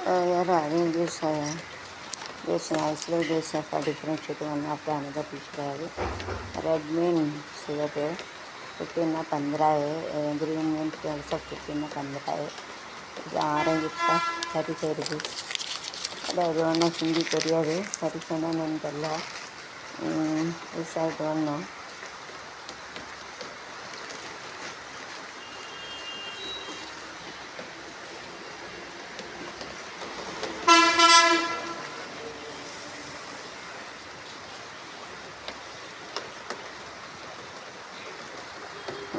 You're having this nicely this for differentiating one after another picture. Red means cigarette, 15 na 15 है, green means also 15 na 15 है. Orange is 35 rupees. அது ஒன்றும் ஹிந்தி தெரியாது, சரி சொன்னு தெரியல. This I don't know.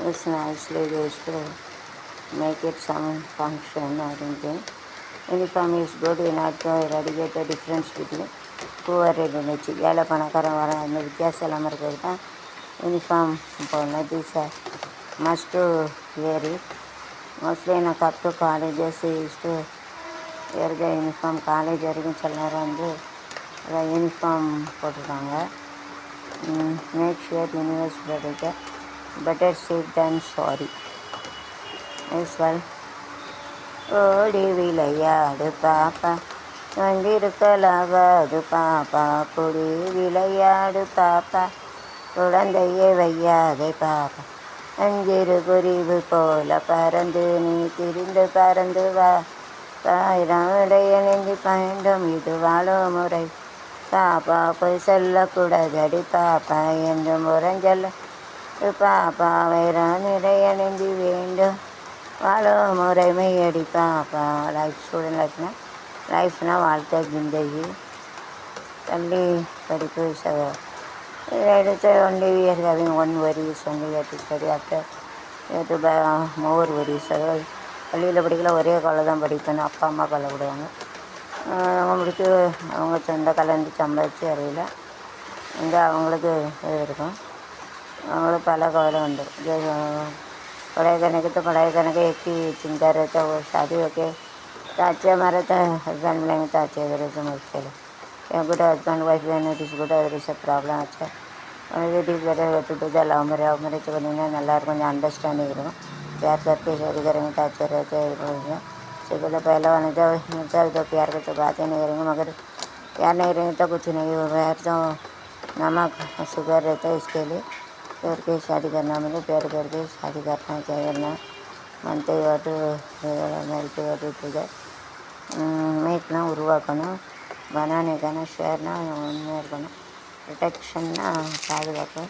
It's nicely used to make it some function or anything. Uniform is good enough to eradicate the difference between poor and rich. ஏழை பணக்காரன் வர அந்த வித்தியாசம் இல்லாமல் இருக்கிறது தான் யூனிஃபார்ம் போடணும். This must to wear it. Mostly in a up to colleges used to wear the uniform. College வரைக்கும் சில நேரம் வந்து அதை யூனிஃபார்ம் போட்டுருக்காங்க. Make sure universe protector better safe than sorry. As well. ஓடி விளையாடு பாப்பா, வந்திருக்கலாகாது பாப்பா, கொடி விளையாடு பாப்பா, குழந்தையை வையாதே பாப்பா, அஞ்சிரு குருவி போல பறந்து நீ திரிந்து பறந்து வா, ஆயிரம் உடைய நெஞ்சு பயண்டும் இது வாழும் முறை பாப்பா, போய் சொல்லக்கூடாதடி பாப்பா என்று முறைஞ்சொல்ல பாப்பா, வைரம் நிறைய நெஞ்சு வேண்டும் வாழும் முறைமை அடி பாப்பா. லைஃப் ஸ்டூடெண்ட் லைஃப்னா லைஃப்னா வாழ்க்கை ஜிந்தகி தள்ளி படிப்பு எடுத்து only we are having one worries only we have to study after we have to buy more worries. அதாவது பள்ளியில் படிக்கல ஒரே காலை தான் படிப்பேன்னு அப்பா அம்மா கவலைப்படுவாங்க. அவங்க முடிச்சு அவங்க சொந்த கலந்து சம்பாதிச்சு அறிவில இங்கே அவங்களுக்கு இது இருக்கும். அவங்களுக்கு पहला कवला उண்டு. पढ़ाई करने के तो पढ़ाई करने के एक ही चिंता रहता है, वो शादी होके तो अच्छे हमारे तो हस्बैंड मिलेंगे तो अच्छे तरह से मुश्किल है. या good husband wife when it is good other is problem अच्छा उनके it is better to do the love marriage பண்ணினா நல்லா இருக்கும், கொஞ்சம் அண்டர்ஸ்டாண்டிங் இருக்கும். प्यार करके शादी करेंगे तो अच्छे रहते हैं. सिर्फ तो पहला वाले तो मिलता है तो प्यार के तो बातें नहीं करेंगे, मगर प्यार नहीं रहेंगे तो कुछ नहीं हो. प्यार तो नमक शुगर रहता है, इसके लिए प्यार के शादी करना मतलब प्यार करके शादी करना चाहिए ना मनते वाटू मेलते वाटू तुझे மேக்னா உருவாக்கணும், பனானேக்கான ஷேர்னா உண்மையாக இருக்கணும், ப்ரொடெக்ஷன்னா பாதுகாப்பு.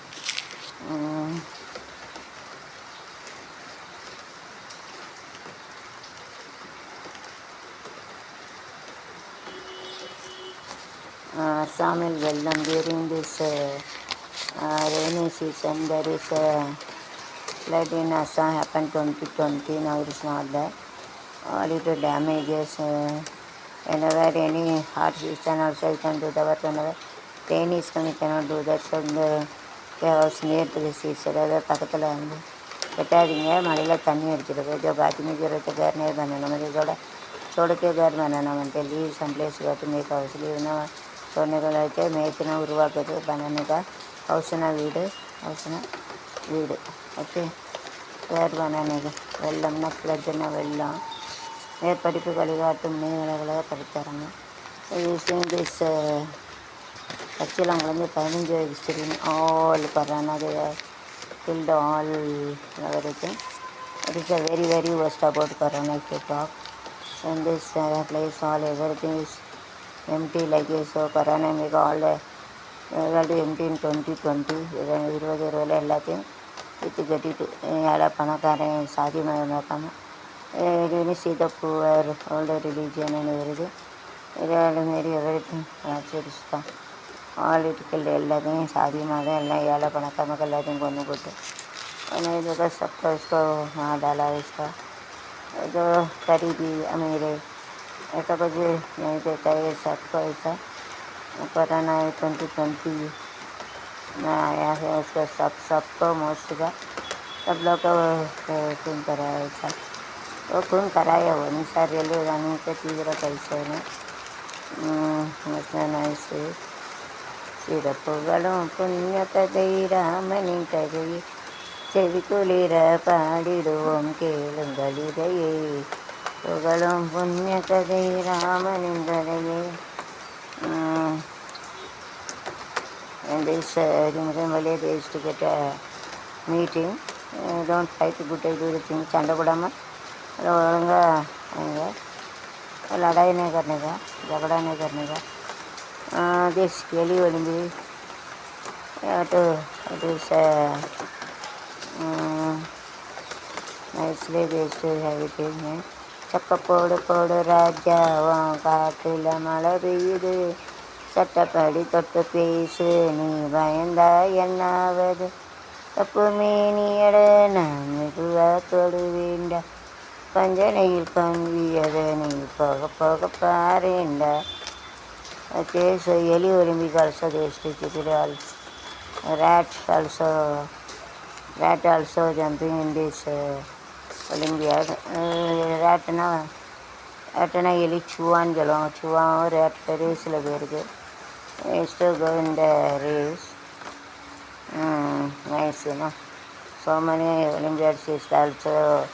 Assam வெள்ளம் during this rainy season there is a flood in Assam happened 2020. Now it is not there. All it damages whenever any hot season also you can do the work. Whenever rain is coming you cannot do that. So the house near to the seaside அதாவது பக்கத்தில் வந்து கட்டாதீங்க, மழையில் தண்ணி அடிச்சிருக்கு. जो बात में जरूरत घर नहीं बनाना मुझे थोड़ा छोड़ के घर बनाना मनते leave some place got to make house leave ना छोड़ने को लाइक மேய்ச்சினா உருவாக்குது बनाने ஹவுஸ்னா வீடு, ஹவுஸ்னா வீடு. ஓகே வேர் बनाने வெள்ளம்னா ஃப்ளட்னா வெள்ளம். மேற்படிப்பு வழிகாட்டும் மேல்நிலைகளாக படித்தாராங்க. யூஸிங் திஸ் ஆக்சுவலாக அவங்க வந்து 15 வயசு ஆல் படுறாங்க. அது killed all everything. It is a very very worst about corona if you talk. In this place all everything is empty like this. So corona make all empty in 2020. 2020 எல்லாத்தையும் விற்று கட்டிட்டு ஏழை பணக்காரன் சாதி மயம் பார்க்காம really see the poor all the religion and everything. really மாரி everything வச்சுருச்சுதான். All இட்டுக்கல் எல்லாத்தையும் சாதி மதம் எல்லாம் ஏழை பணக்காரங்க எல்லாத்தையும் கொண்டு போட்டு उन्हें जगह सबका उसको वहाँ डाला उसका जो गरीबी अमीर ऐसा कुछ नहीं देता है सबको. ऐसा कोरोना 2020 में आया है उसको सबको मोस्ट का सब लोग को खून कराया. ऐसा वो खून कराया वो निशा रेलवे जाने के तीव्र कैसे में उसमें नहीं से சிறப்புகளும் புண்ணிய கதைராமனி கதையை செவி குளிர பாடிடுவோம் கேளுங்கள் இதையே புகழும் புண்ணிய கதை ராமனின் கதையே. And this Malay they used to get a meeting. Don't fight, good I do the thing. சண்டை போடாமல் ஒழுங்காக அங்கே लड़ाई नहीं करने का, झगड़ा नहीं करने का. This Kelly will be it is nicely based habitat. சக்கப்போடு போடு ராஜா காட்டில் மழை பெய்யுது, சட்டப்படி தொட்டு பேசு நீ பயந்தா என்னாவது, தப்பு மீனியட நான் மெதுவாக தொடு வேண்டா, பஞ்சனையில் கம்பியதை நீ போக போக பாருண்டா. Okay, so Yellow Olympic also they used to keep it all. Rat also jumping in this Olympiad. Ratna Yellow Chuan Jalong, Chuan rat race laboratory. They used to go in the race. Nice, you know. So many Olympiads is also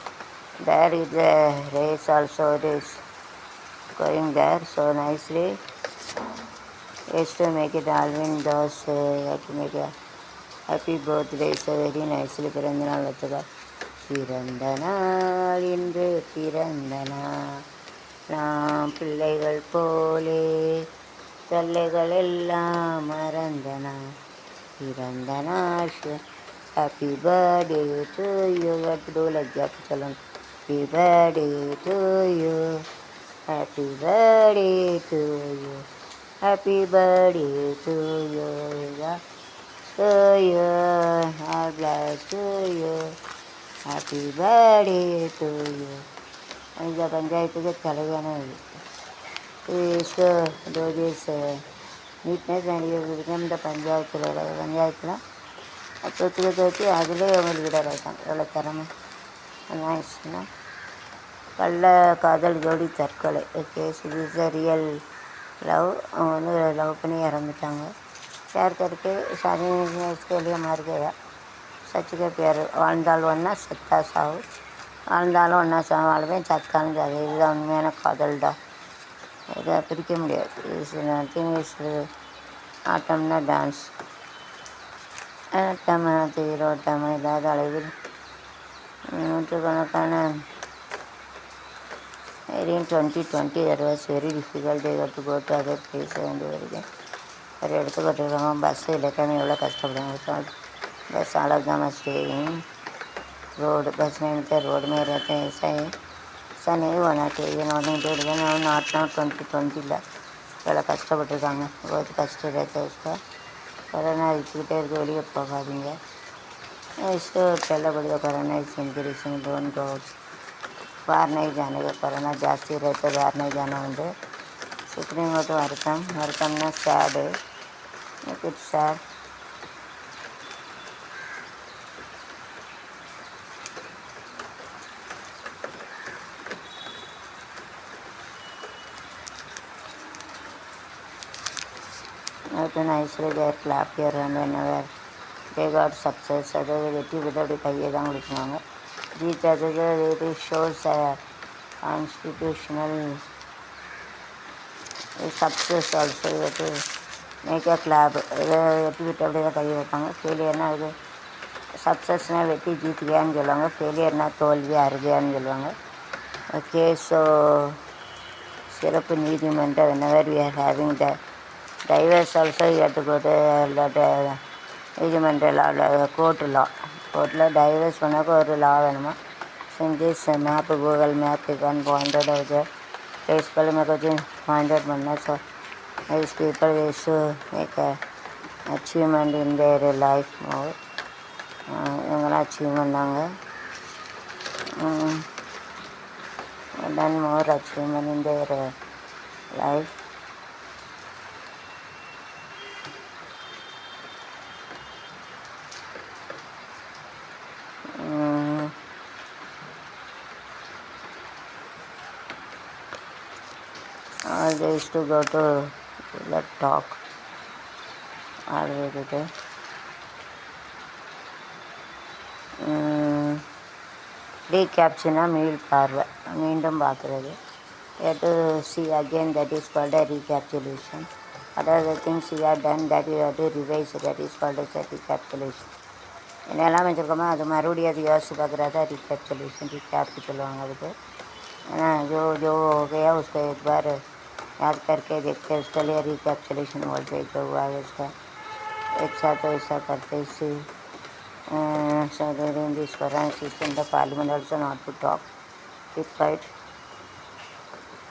there is the race also it is going there so nicely. Used to make it Alvin those had to make a happy birthday so very nicely பிறந்த நாள் வச்சதா. பிறந்த நாள் இன்று பிறந்த நாள் நாம் பிள்ளைகள் போலே தொல்லைகள் எல்லாம் மறந்தன. பிறந்த நாள் happy birthday to you. Happy to like job சொல்லணும். Happy birthday to you, happy birthday to you, happy birthday to you, to you, God bless to you, happy birthday to you. இந்த பஞ்சாயத்துக்கு தலைவன டோஜிஸ் நீட்னஸ் அண்ட் இந்த பஞ்சாயத்தில் தொத்து அதிலே அவங்களுக்கு விட இருக்காங்க. எவ்வளோ திறமை நைஸ்னா. கள்ள காதல் ஜோடி தற்கொலை. Case is a real love. அவங்க வந்து லவ் பண்ணி இறந்துட்டாங்க. प्यार करके शादी में इसके लिए मर गया. सच के प्यार வாழ்ந்தால் ஒன்றா செத்தா சாவு, வாழ்ந்தாலும் ஒன்றா சாவு, வாழ்வேன் சத்தாலும் சாவு. இதுதான் உண்மையான காதல் தான். இதை பிரிக்க முடியாது. இஸ் நத்திங் இஸ் ஆட்டம்னா டான்ஸ். ஆட்டம் தீரோட்டம் இல்லாத அளவில் நூற்றுக்கணக்கான 2020 that was very difficult. They got to go to other places and everything. ஒரு இடத்துக்கு விட்டுருக்காங்க. பஸ்ஸு இல்லைக்கான எவ்வளோ கஷ்டப்படுறாங்க. बस अलग जमा स्टेइंग रोड बस में रोड में रहते हैं. ऐसा नहीं होना चाहिए. नॉट 2020 எவ்வளோ கஷ்டப்பட்டுருக்காங்க. बहुत கஷ்டம் रहता है उसका. கொரோனா வச்சுக்கிட்டே இருக்க, வெளியே போகாதீங்க. इसको चलबड़िया कोरोना इस इंक्रीजिंग डोंट गो. बाहर नहीं जाने का. कोरोना जास्ती रहते बाहर नहीं जाना उनसे. सुप्रीम कोर्ट वर्कम ना सैड है. कुछ सैड. तो nicely they clap your hand whenever they got success. அதாவது வெற்றி பெற்றோடைய கையை தான் கொடுக்குறாங்க. ஜீத் அது it shows a constitutional success also. இது மேக் அ கிளாப். இதை வெற்றி பெற்றோடைய கையை வைப்பாங்க. ஃபெயிலியர்னால் அது சக்ஸஸ்னால் வெற்றி ஜீத்துக்கையான்னு சொல்லுவாங்க. ஃபெயிலியர்னால் தோல்வி அறுதியான்னு சொல்லுவாங்க. ஓகே, ஸோ சிறப்பு நீதிமன்றம் whenever we are having the divorce also you have to go to நீதிமன்ற லாவில் கோர்ட்டில் டைவர்ஸ் பண்ணாக்க ஒரு லா வேணுமா. சிங்கிஸ் map Google map you can pointed out place மேலே கொஞ்சம் பாயிண்டட் பண்ணால். So these people is to make a achievement in their life more. இவங்களாம் அச்சீவ் பண்ணாங்க. done more achievement in their life. They used to go to that talk all the way to the ரீகேப்ஷனா மீள்பார்வை, மீண்டும் பார்க்குறது. To see again, that is called a recapsulation. அதாவது things you are done that you have to revise, that is called as recapsulation. என்னெல்லாம் வச்சுருக்கோமோ அது மறுபடியும் அது யோசிச்சு பார்க்குறதா ரீகேப்சுலேஷன், ரீகேப்னு சொல்லுவாங்க அதுக்கு. ஏன்னா जो जो हो गया उसको एक बार याद करके देखते हैं, उसके लिए रिकैप्चुलेशन बोलते हैं। जो हुआ है उसका एक साथ ऐसा करते इसी so during this Quran system the parliament also not to talk, keep quiet.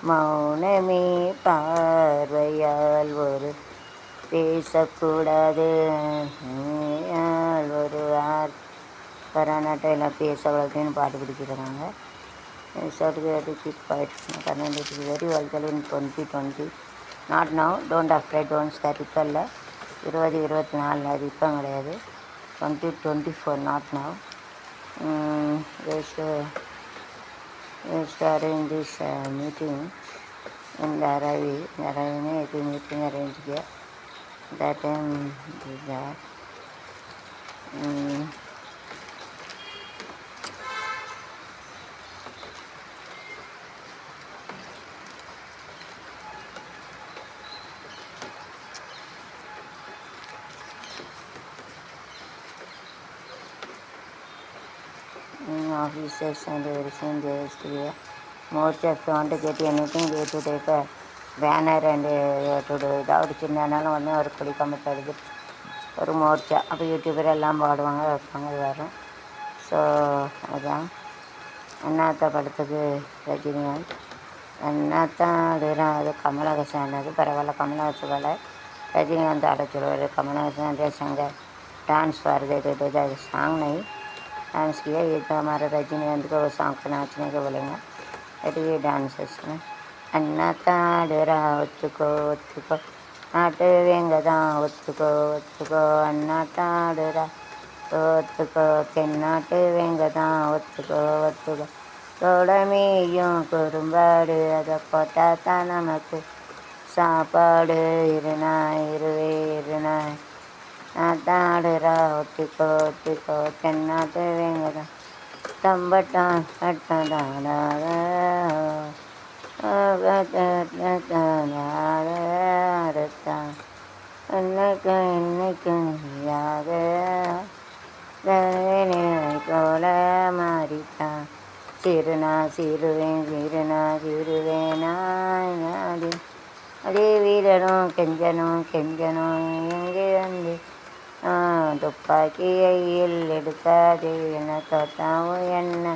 மௌனமே பார்வையால் ஒரு பேசக்கூடாது, ஒரு கரானாட்டையில் பேச வளர்த்துன்னு பாட்டு பிடிக்கிறாங்க. to keep quiet. It is very vulgar in 2020. Not now, don't afraid, don't start. இப்போ இல்லை, 2024 அது இப்போ கிடையாது. 2024, not now. Just arrange this meeting in the Aravi. ने एक meeting arrange किया. That time did that. Officers and everything they used to be more if you want to get anything they to take a banner and to do without சின்னனாலும் ஒன்று ஒரு கொடி கம்பத்தை எடுத்து ஒரு மோர்ச்சா அப்போ YouTuber எல்லாம் பாடுவாங்க வைப்பாங்க வரும். ஸோ அதான் அண்ணாத்தா படத்துக்கு ரஜினிகாந்த் அண்ணாத்தான் ஆடுறான். அது கமலஹாசன் ஆனது பரவாயில்ல, கமலஹாசன் வேலை रजनीकांत आड़ा चलवार, कमलहासन जयशंकर डांस वार दे तो सॉन्ग नहीं डांस किया। ये तो हमारा रजनीकांत को सॉन्ग को नाचने को बोलेंगे, बट ये डांसेस में अन्ना ताड़रा ஒத்துக்கோ ஒத்துக்கோ நாட்டு வேங்கதான் ஒத்துக்கோ ஒத்துக்கோ அண்ணா தாடுறா ஒத்துக்கோ தென்னாட்டு வேங்கதான் ஒத்துக்கோ ஒத்துக்கோ தோடமையும் குறும்பாடு அதை போட்டா தான் நமக்கு சாப்பாடு இருநாய் இருவே இருநாய் நாட்டாடுறா ஒத்துக்கோ ஒத்துக்கோ தென்னாட்டு வேங்கதான் தம்பட்டான் கட்டடாடாக என்னைக்கு என்னைக்கு நீயாக போல மாறித்தான் சிறுனா சிறுவேன் சிறுனா சிறுவேனாடி அடே வீரனும் கெஞ்சனும் கெஞ்சனும் எங்கே வந்து துப்பாக்கி கையில் எடுக்காதே என்ன தோத்தாவோ என்ன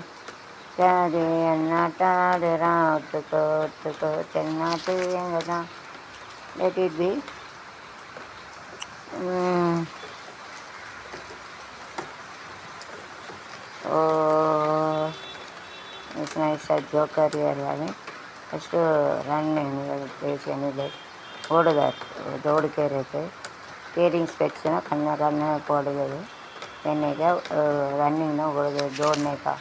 அது என்னாட்டாடுறான் ஒத்துக்கோ ஒத்துக்கோ தென்னாட்டு எங்கே தான் let it be. It's nice a joker here having just to run in the place anyway. ஓடுதார் தோடுக்கே இருக்கு கேரிங் ஸ்பெக்ஸ்னா கண்ணா கண்ணா போடுது என்னைக்கா ரன்னிங்னா ஓடுது दौड़ने का.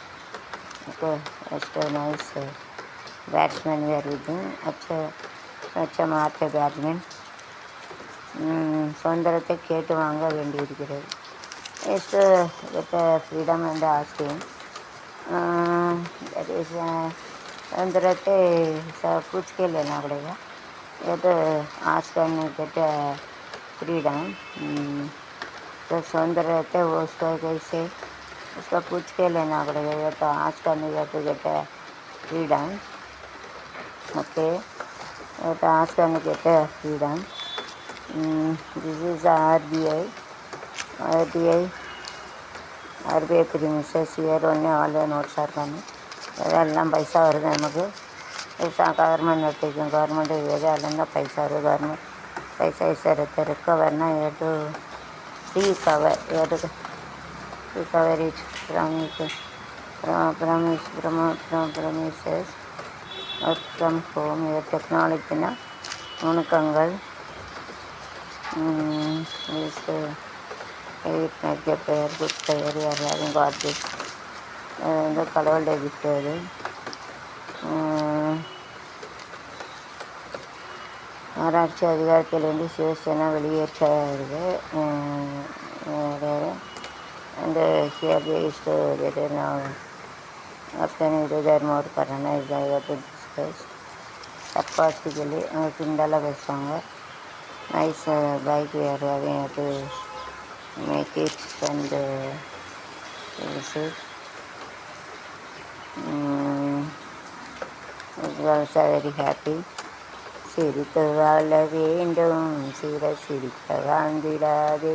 तो just a nice batsman we are using. अच्छा मारते बैट्समैन. சுதந்திரத்தை கேட்டு வாங்க வேண்டியிருக்கிறது. ಎಷ್ಟು with freedom and asking that is सुंदरते सब पूछ के लेना पड़ेगा. ये तो आज करने के फ्रीडम तो सुंदरते वो उसको कैसे उसका पूछ के लेना पड़ेगा. ये तो आज करने का तो गेट फ्रीडम ओके. ये तो आज करने के freedom. This is RBI premises here only all the notes are coming. அதெல்லாம் பைசா வருது நமக்கு கவர்மெண்ட் நோட்டிக்கும் கவர்மெண்ட் எல்லாம் தான் பைசா வருது. கவர்மெண்ட் பைசா ऐसा रहता है रिकवरना ये तो recover ये तो recover it promises work from home ये டெக்னாலஜினா நுணுக்கங்கள் பெயர் குட் பெயர் யாரும் காட்டு இந்த கடவுளுடைய கிஃப்ட் அது. ஆராய்ச்சி அதிகாரத்திலிருந்து சிவசேனா வெளியேற்றது. அந்த here is now After there more corona is I got to discuss. Sarcastically, Kindala பேசுவாங்க. Nice bike we are having to make it and use it. It was very happy. சிரித்து வாழ வேண்டும் சிற சிரிக்க வாழ்ந்திடாதே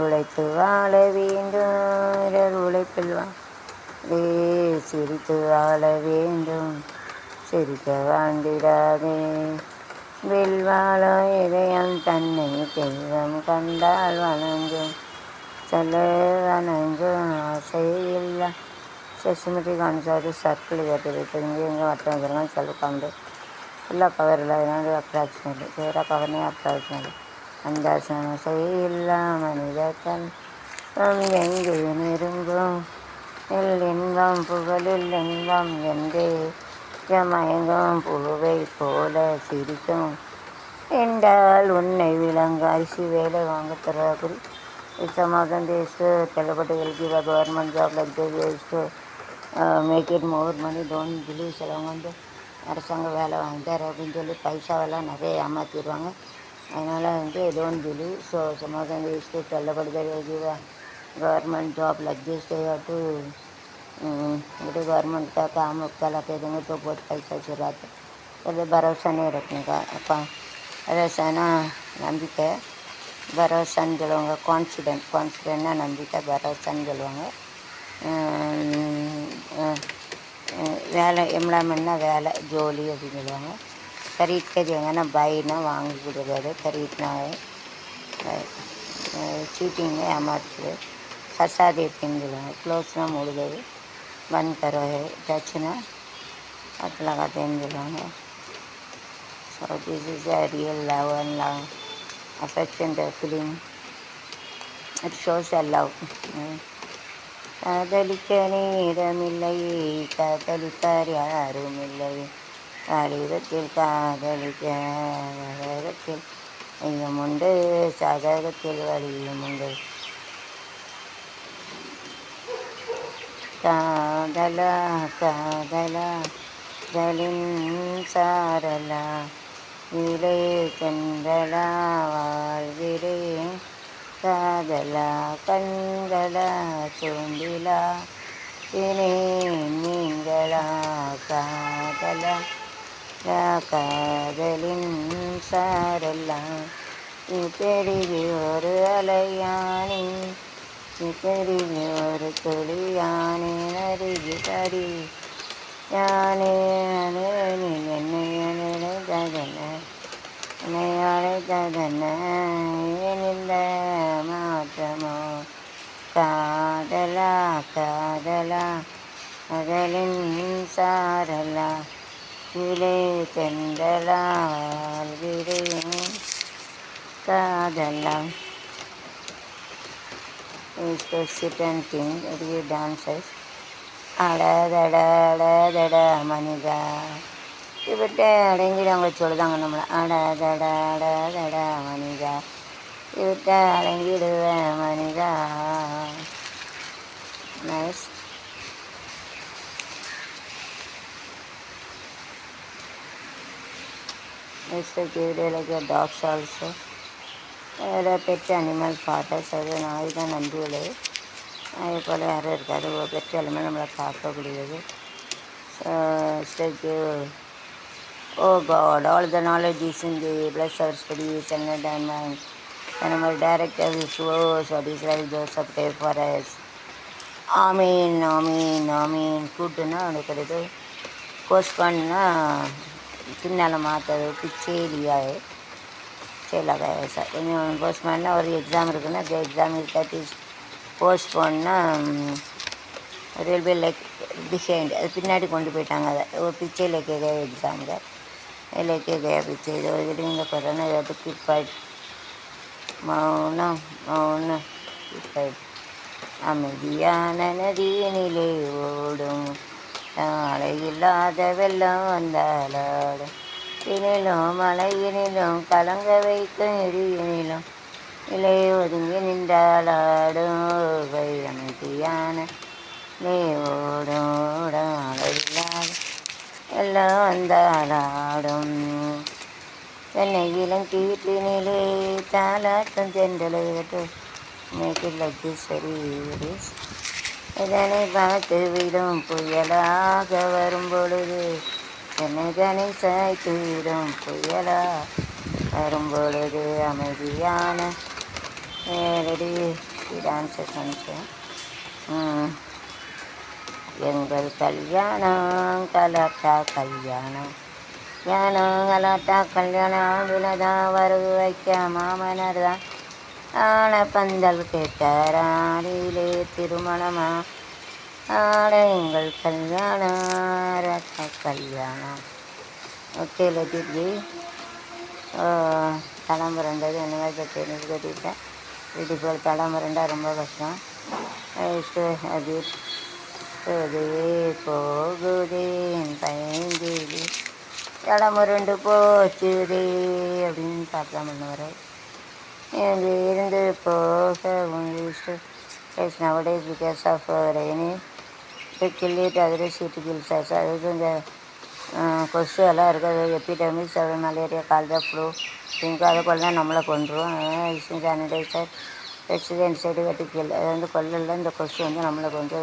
உழைத்து வாழ வேண்டும் உழைப்பில் வாழே சிரித்து வாழ வேண்டும் சிரிக்க வாழ்ந்திடாதே வெல்வாழோ இதயம் தன்னை தெய்வம் கண்டால் வணங்கும் சொல்ல வணங்கும் ஆசையில்லை சிமெட்ரிக் கான்செப்ட் சர்க்கிள் கேட்டு இங்கே எங்கே வட்டம் வைக்கிறாங்க சொல்லிக்காண்டு ஃபுல்லாக கவர் இல்லை அதனால அப்ராக்சிமேட் வேறு கவர்னே அப்ராக்சிமேட் அந்த இல்லா மனிதன் எங்கே நெருங்கும் இன்பம் புகழில் இன்பம் என்றே மயங்கும் புழுவை போல சிரிக்கும் என்றால் உன்னை விளங்க அரிசி வேலை வாங்க தராது சமாதம் தேசு தள்ளுபடிகளுக்கு government job like taste make it more money don't believe சிலவங்க வந்து அரசாங்க வேலை வாங்கிட்டார் அப்படின்னு சொல்லி பைசாவெல்லாம் நிறைய ஏமாற்றிடுவாங்க. அதனால் வந்து டோன்ட் பிலீவ். ஸோ சமாதம் தேஸ்ட்டு தள்ளுபடிகளுக்கு गवर्नमेंट जॉब लग गई से तो गवर्नमेंट का काम उपकाला के देंगे तो बहुत पैसा चुराते पहले भरोसा नहीं रखने का अपन ऐसा ना नंबिके भरोसा சொல்லுவாங்க கான்ஃபிடென்ட்னா நம்பிக்கை பரோசான்னு சொல்லுவாங்க. வேலை எம்ப்ளாய்மெண்ட்னா வேலை ஜோலி அப்படின்னு சொல்லுவாங்க. खरीद देंगे बाईना வாங்கி கொடுக்குறது खरीदना चीटिंग ஏமாற்றுறது फंसा देते हैं बोला क्लोजना मोड़ गए बंद करो है टचना हाथ लगाते हैं बोला. So this is a real love and love affection the feeling it shows a love. காதலிக்க நேரமில்லை காதலித்தார் யாரும் இல்லை காலிதத்தில் காதலிக்க வழகத்தில் ஐயம் உண்டு சாதகத்தில் வழியும் உண்டு காதலா காதலா கலின் சாரலா இலை கண்களா வாழ்கிறேன் காதலா கண்களா தூண்டிலா இனி நீங்களா காதலா காதலின் சாரலா பெருகி ஒரு அலையானி பெருகி ஒரு துளியானே அருகி கரி யானே நீ என்னை அழைத்ததென்ன ஏனில்ல மாற்றமோ காதலா காதலா அகலின் சாரலா இலை தென்றலா வாழ்கிறேன் காதலா. Is sit and think, it dances. அடதட மனிதா இவர்கிட்ட அடங்கிட அவங்க சொல்லுதாங்க நம்மளை அடதட மனிதா இவர்கிட்ட அடங்கிடுவேன் மனிதா. Nice. like dogs also. Pet animal ஃபாட்டர்ஸ் அது நாய் தான் நம்புவது நாயை போல் யாரும் இருக்காது. பெட் அனிமல் நம்மளை பார்க்கக்கூடியது. Oh God, all the knowledge is in the bless our studies and and mind. And our director is what Israel Joseph pray for us. Amen, amen, amen. Foodனா கிடையாது. போஸ்ட்பான்னா பின்னால் மாற்றது பிச்சே இல்லையா लगा ऐसा पोस्टमैन और एग्ज़ाम இருக்குன்னா जो एग्ज़ाम इज दैट इज போஸ்ட்போன்னா railway like behind அது பின்னாடி கொண்டு போயிட்டாங்க. அதை ஒரு पीछे लेके गए एग्ज़ाम का लेके गया पीछे जो இந்த கொரோனா அது கீப்பாய்ட் மௌனம் மௌனம் கீப்பாய்ட் அமைதியான நதியினிலே ஓடும் நாளை இல்லாத வெள்ளம் வந்தாலாடும் இனிலும் மலையினிலும் கலங்க வைக்கும் இடியினிலும் இலை ஒதுங்கி நின்றாலாடும் அமைதியான நீ ஓடோட அழகில்லாத எல்லாம் வந்தாலாடும் என்னை இளங்கீட்டினிலே தாலாட்டம் சென்றலையட்டு மேற்கு லக்கீஸ்வரி இதனை பார்த்து விடும் புயலாக வரும் பொழுது என்னை தனி சாய்த்து விடும் புயலா வரும் பொழுது அமைதியான நேரடி டான்ஸர் நினச்சேன். எங்கள் கல்யாணம் கலாட்டா கல்யாணம் கலாட்டா கல்யாணம் வினதான் வரவு வைக்க மாமனர் தான் ஆன பந்தல் கேட்டாரிலே திருமணமா ஆட எங்கள் கல்யாணம் ரத்த கல்யாணம். ஓகே லட்டிஜி தடம் புரண்டது என்ன மாதிரி பற்றி கட்டிட்டேன். வீட்டுக்குள்ள தடம் புரண்டா ரொம்ப கஷ்டம். அது போகுதே பயங்குது தடம் புரண்டு போச்சுதே அப்படின்னு பார்க்கலாம் பண்ணுவார். இருந்து போக is nowadays because of rainy they kill it aggressive to kill us. அது இந்த கொசு எல்லாம் இருக்குது எபிடமிக்ஸ் அது மலேரியா கால்ரா ஃப்ளூ திங்க் அதை கொல்லாம் நம்மளை கொண்டுரும். சானிடைசர் ரெக்சிடென்ட் சைடு வெட்டிக்கல் அது வந்து கொல்லல இந்த கொசு வந்து நம்மளை கொண்டு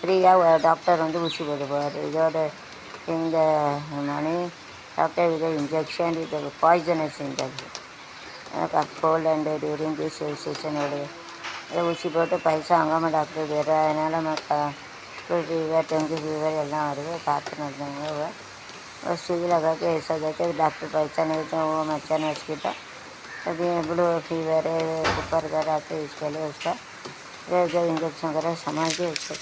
ஃப்ரீயாக டாக்டர் வந்து ஊசி போடுவார். இதோட இந்த மணி டாக்டர் வித இன்ஜெக்ஷன் இது poisonous injection cold and during this சீசனோடைய இதை ஊசி போட்டு பைசா வாங்காமல் டாக்டர் வேறு அதனால் ஃபீவர் டெங்கு ஃபீவர் எல்லாம் வருது பார்த்து நடந்தாங்க. सुई लगा के ऐसा देते डॉक्टर पैसा नहीं तो वो मच्छर मस्कीटा अभी ब्लू फीवर है ऊपर कराते इसके लिए उसका इंजेक्शन करा संभाल के उसको